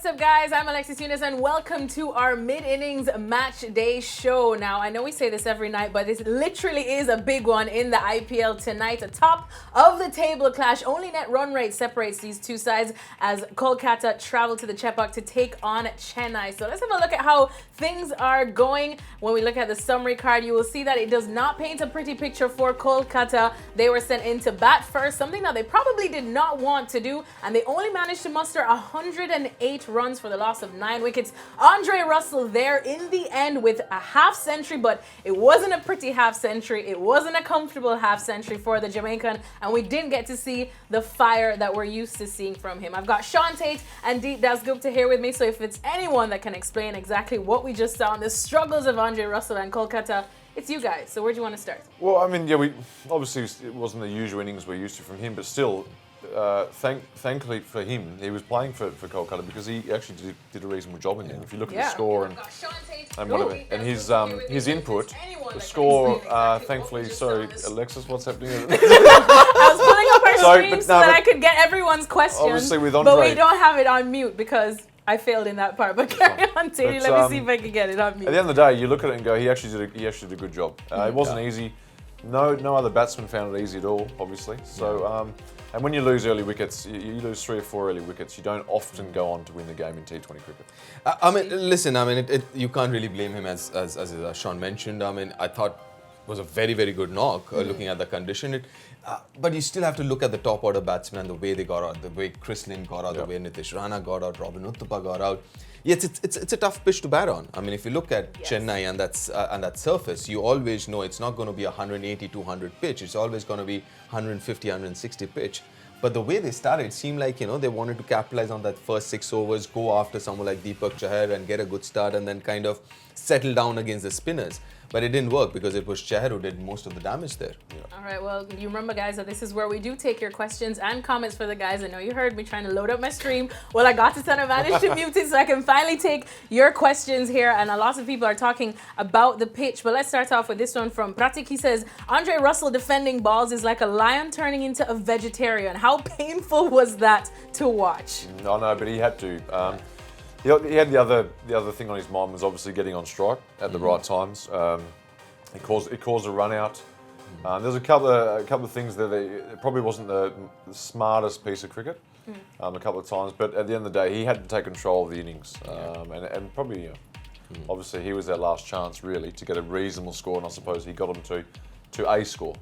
What's up, guys? I'm Alexis Eunice, and welcome to our mid-innings match day show. Now, I know we say this every night, but this literally is a big one in the IPL tonight. A top of the table clash. Only net run rate separates these two sides as Kolkata travel to the Chepauk to take on Chennai. So let's have a look at how things are going. When we look at the summary card, you will see that it does not paint a pretty picture for Kolkata. They were sent in to bat first, something that they probably did not want to do, and they only managed to muster 108 runs for the loss of 9 wickets. Andre Russell there in the end with a half century, but it wasn't a pretty half century. It wasn't a comfortable half century for the Jamaican, and we didn't get to see the fire that we're used to seeing from him. I've got Sean Tait and Deep Dasgupta here with me, so if it's anyone that can explain exactly what we just saw and the struggles of Andre Russell and Kolkata, it's you guys. So where do you want to start? Well, I mean, yeah, we obviously it wasn't the usual innings we're used to from him, but still, thankfully for him, he was playing for Kolkata because he actually did a reasonable job in the end. If you look at the score and his input, the score, thankfully, sorry, Alexis, what's happening? I was pulling up our screen so that I could get everyone's questions, obviously with Andre, but we don't have it on mute because I failed in that part. But carry on, Tate. Let me see if I can get it on mute. At the end of the day, you look at it and go, he actually did a good job. It wasn't easy. No other batsman found it easy at all, obviously. So, and when you lose early wickets, you lose 3 or 4 early wickets, you don't often go on to win the game in T20 cricket. I mean, listen, I mean, you can't really blame him as Sean mentioned. I mean, I thought it was a very, very good knock looking at the condition. But you still have to look at the top order batsmen and the way they got out, the way Chris Lynn got out, the way Nitish Rana got out, Robin Uthappa got out. Yes, it's a tough pitch to bat on. I mean, if you look at Chennai and that surface, you always know it's not going to be a 180, 200 pitch. It's always going to be 150, 160 pitch. But the way they started, it seemed like, they wanted to capitalize on that first 6 overs, go after someone like Deepak Chahar and get a good start and then kind of settle down against the spinners. But it didn't work because it was Chahar who did most of the damage there. Yeah. All right, well, you remember, guys, that this is where we do take your questions and comments for the guys. I know you heard me trying to load up my stream. Well, I got to manage to mute it so I can finally take your questions here. And a lot of people are talking about the pitch. But let's start off with this one from Pratik. He says, Andre Russell defending balls is like a lion turning into a vegetarian. How painful was that to watch? No, but he had to. He had the other thing on his mind was obviously getting on strike at the right times. It caused a run out. There's a couple of things that it probably wasn't the smartest piece of cricket a couple of times, but at the end of the day, he had to take control of the innings, and probably obviously he was their last chance really to get a reasonable score, and I suppose he got them to a score.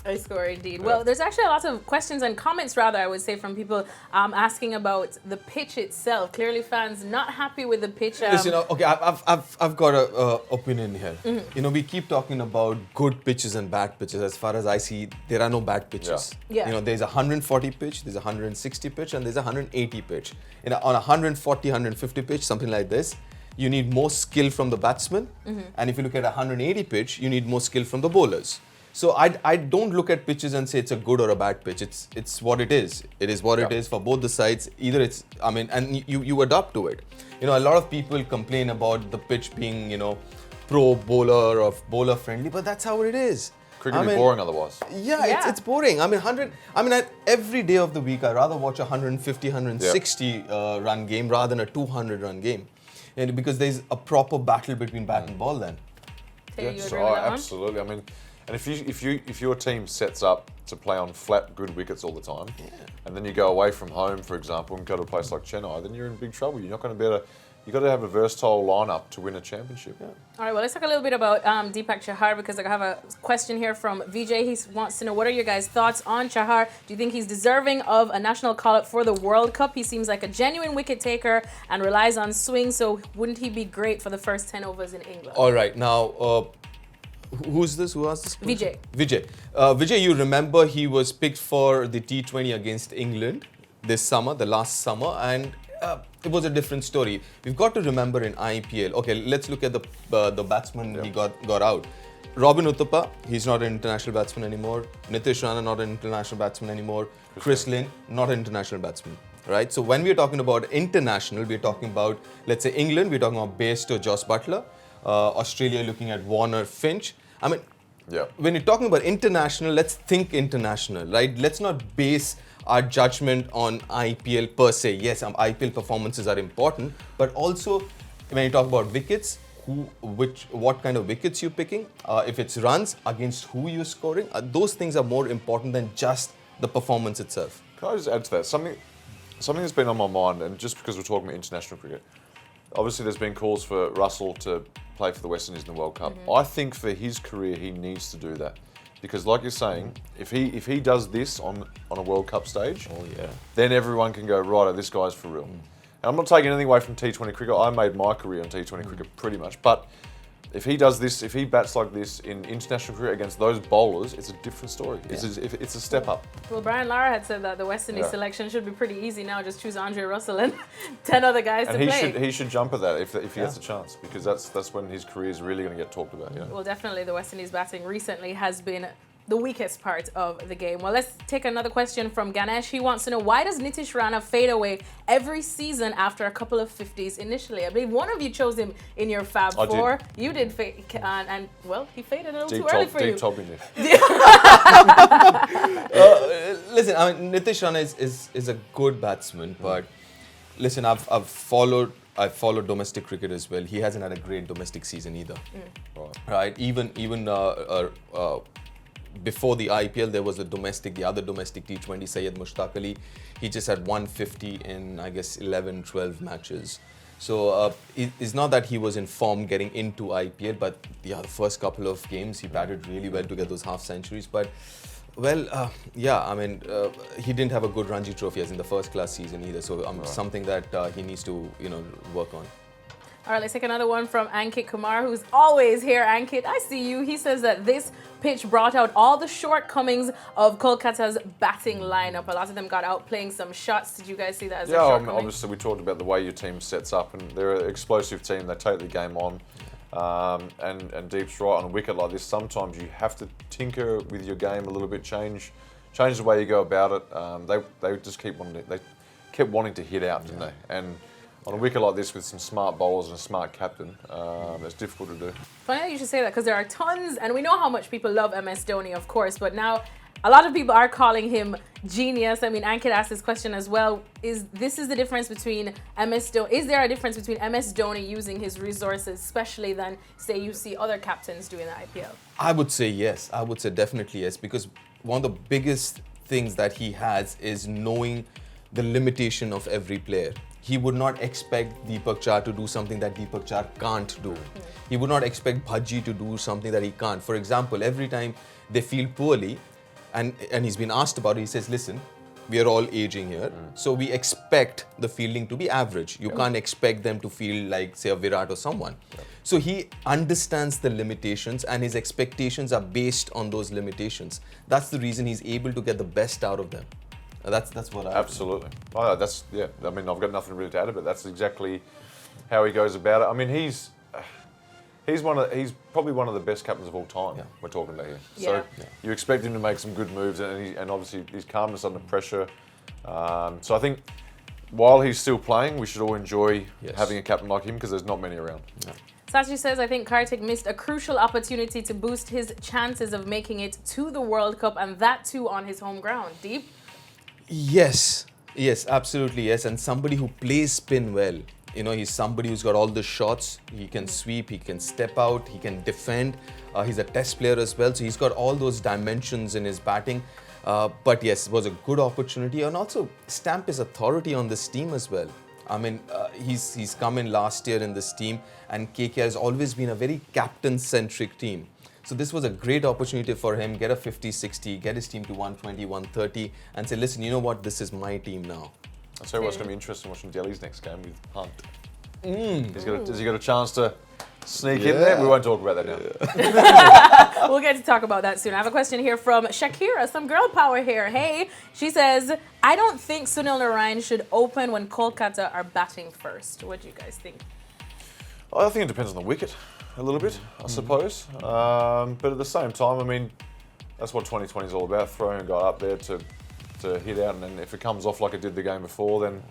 A score, indeed. Yeah. Well, there's actually a lot of questions and comments, rather, I would say, from people asking about the pitch itself. Clearly, fans not happy with the pitch. Listen, okay, I've got an opinion here. We keep talking about good pitches and bad pitches. As far as I see, there are no bad pitches. Yeah. There's a 140 pitch, there's a 160 pitch, and there's a 180 pitch. On a 140, 150 pitch, something like this, you need more skill from the batsman. And if you look at a 180 pitch, you need more skill from the bowlers. So I don't look at pitches and say it's a good or a bad pitch. It's what it is. It is what it is for both the sides. Either it's, and you adapt to it. A lot of people complain about the pitch being, pro bowler or bowler friendly, but that's how it is. Cricket is boring otherwise. Yeah, it's boring. At every day of the week, I'd rather watch a 150, 160 run game rather than a 200 run game. Because there's a proper battle between bat and ball then. Yes, absolutely. And if your team sets up to play on flat, good wickets all the time, and then you go away from home, for example, and go to a place like Chennai, then you're in big trouble. You're not going to be able to. You've got to have a versatile lineup to win a championship. All right, well, let's talk a little bit about Deepak Chahar, because I have a question here from Vijay. He wants to know, what are your guys' thoughts on Chahar? Do you think he's deserving of a national call-up for the World Cup? He seems like a genuine wicket taker and relies on swing, so wouldn't he be great for the first 10 overs in England? All right, now, who's this? Who asked this? Vijay. Vijay, you remember he was picked for the T20 against England this summer, the last summer, and it was a different story. We've got to remember in IPL. Okay, let's look at the batsman he got out. Robin Uthappa, he's not an international batsman anymore. Nitish Rana, not an international batsman anymore. Chris Lynn, not an international batsman. Right? So when we're talking about international, we're talking about, let's say England, we're talking about Bairstow, Joss Butler. Australia looking at Warner, Finch. Yeah. When you're talking about international, let's think international, right? Let's not base our judgment on IPL per se. Yes, IPL performances are important, but also when you talk about wickets, what kind of wickets you're picking, if it's runs, against who you're scoring, those things are more important than just the performance itself. Can I just add to that? Something that's been on my mind, and just because we're talking about international cricket, obviously there's been calls for Russell to play for the West Indies in the World Cup. I think for his career, he needs to do that. Because like you're saying, if he does this on a World Cup stage, then everyone can go, right, this guy's for real. And I'm not taking anything away from T20 cricket. I made my career in T20 cricket pretty much. But if he does this, if he bats like this in international cricket against those bowlers, it's a different story. It's a step up. Well, Brian Lara had said that the West Indies selection should be pretty easy now. Just choose Andre Russell and 10 other guys to play. And he should jump at that if he gets a chance, because that's when his career is really going to get talked about. Yeah. Well, definitely the West Indies batting recently has been the weakest part of the game. Well, let's take another question from Ganesh. He wants to know, why does Nitish Rana fade away every season after a couple of 50s initially? I believe one of you chose him in your Fab Four. You did, and well, he faded a little too early for you. Listen, I mean, Nitish Rana is a good batsman, but listen, I've followed domestic cricket as well. He hasn't had a great domestic season either. Right? Even before the IPL, there was the other domestic T20, Syed Mushtaq Ali. He just had 150 in, I guess, 11, 12 matches. So it's not that he was in form getting into IPL, but the first couple of games, he batted really well to get those half centuries. But, well, he didn't have a good Ranji Trophy as in the first class season either. So something that he needs to, work on. All right, let's take another one from Ankit Kumar, who's always here. Ankit, I see you. He says that this pitch brought out all the shortcomings of Kolkata's batting lineup. A lot of them got out playing some shots. Did you guys see that as a shortcoming? Obviously we talked about the way your team sets up, and they're an explosive team. They take the game on, and Deep's right, on a wicket like this, sometimes you have to tinker with your game a little bit, change the way you go about it. They just kept wanting to hit out, didn't they? And on a wicket like this with some smart bowlers and a smart captain, it's difficult to do. Funny that you should say that, because there are tons, and we know how much people love MS Dhoni, of course, but now a lot of people are calling him genius. I mean, Ankit asked this question as well. Is the difference between MS Dhoni? Is there a difference between MS Dhoni using his resources, especially than, say, you see other captains doing the IPL? I would say yes. I would say definitely yes, because one of the biggest things that he has is knowing the limitation of every player. He would not expect Deepak Char to do something that Deepak Char can't do. He would not expect Bhaji to do something that he can't. For example, every time they feel poorly, and he's been asked about it, he says, listen, we are all aging here, so we expect the fielding to be average. You can't expect them to feel like, say, a Virat or someone. So he understands the limitations, and his expectations are based on those limitations. That's the reason he's able to get the best out of them. That's what I absolutely. Oh, I mean, I've got nothing really to add, but that's exactly how he goes about it. I mean, he's probably one of the best captains of all time. We're talking about here. So you expect him to make some good moves, and obviously his calmness under pressure. So I think while he's still playing, we should all enjoy having a captain like him, because there's not many around. Sachi says, I think Karthik missed a crucial opportunity to boost his chances of making it to the World Cup, and that too on his home ground. Deep? Yes, absolutely yes. And somebody who plays spin well. He's somebody who's got all the shots. He can sweep, he can step out, he can defend. He's a test player as well, so he's got all those dimensions in his batting. But yes, it was a good opportunity, and also stamp his authority on this team as well. I mean, he's come in last year in this team, and KKR has always been a very captain-centric team. So this was a great opportunity for him, get a 50-60, get his team to 120, 130, and say, listen, you know what, this is my team now. I'll tell you what's going to be interesting watching Delhi's next game with Hunt. Has he got a chance to sneak in there? We won't talk about that now. We'll get to talk about that soon. I have a question here from Shakira, some girl power here. Hey, she says, I don't think Sunil Narayan should open when Kolkata are batting first. What do you guys think? I think it depends on the wicket a little bit, I suppose. But at the same time, I mean, that's what 2020 is all about, throwing a guy up there to hit out, and then if it comes off like it did the game before, then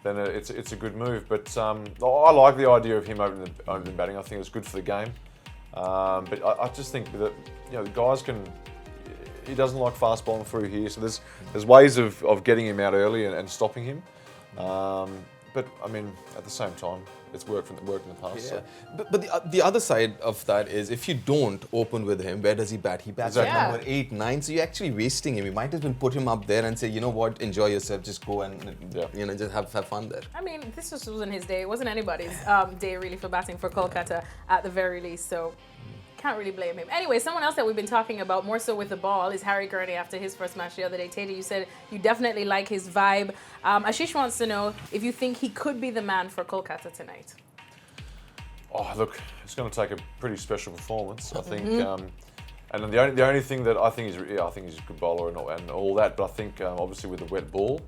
it's a good move. But I like the idea of him opening batting. I think it's good for the game. But I just think that the guys can. He doesn't like fast bowling through here, so there's ways of getting him out early and stopping him. But I mean, at the same time, it's worked in the past. Yeah. So. But the other side of that is if you don't open with him, where does he bat? He bats at Exactly. number 8, 9. So you're actually wasting him. You might as well put him up there and say, you know what, enjoy yourself, just go and just have fun there. I mean, this just wasn't his day. It wasn't anybody's day really for batting for Kolkata at the very least. So can't really blame him. Anyway, someone else that we've been talking about more so with the ball is Harry Gurney after his first match the other day. Tait, you said you definitely like his vibe. Ashish wants to know if you think he could be the man for Kolkata tonight. Oh, look, it's going to take a pretty special performance, I think. And the only thing that I think I think he's a good bowler and all that. But I think obviously with the wet ball,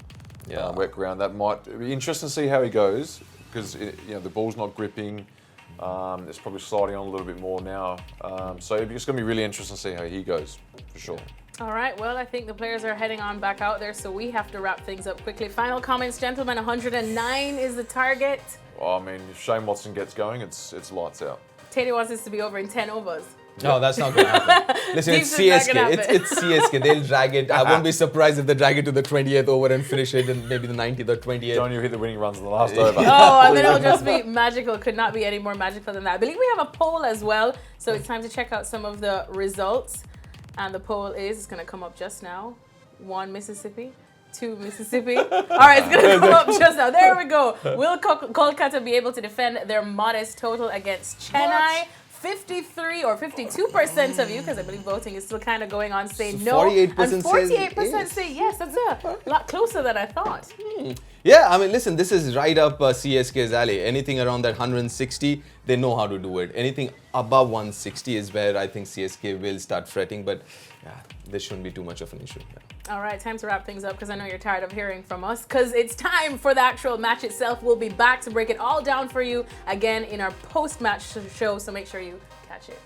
wet ground, that might be interesting to see how he goes because the ball's not gripping. It's probably sliding on a little bit more now. So it's going to be really interesting to see how he goes, for sure. All right, well, I think the players are heading on back out there, so we have to wrap things up quickly. Final comments, gentlemen. 109 is the target. Well, I mean, if Shane Watson gets going, it's lights out. Tait wants this to be over in 10 overs. No, that's not going to happen. Listen, it's Deep's not CSK. gonna happen. It's CSK. They'll drag it. I won't be surprised if they drag it to the 20th over and finish it in maybe the 90th or 20th. Don't you hit the winning runs in the last over? Oh, and then it'll just be magical. Could not be any more magical than that. I believe we have a poll as well, so it's time to check out some of the results. And the poll is, it's going to come up just now. 1 Mississippi, 2 Mississippi. All right, it's going to come up just now. There we go. Will Kolkata be able to defend their modest total against Chennai? 53 or 52% of you, because I believe voting is still kind of going on, say So no. 48% and 48% says say yes. That's a lot closer than I thought. Yeah, I mean, listen, this is right up CSK's alley. Anything around that 160, they know how to do it. Anything above 160 is where I think CSK will start fretting, but this shouldn't be too much of an issue. All right, time to wrap things up because I know you're tired of hearing from us because it's time for the actual match itself. We'll be back to break it all down for you again in our post-match show, so make sure you catch it.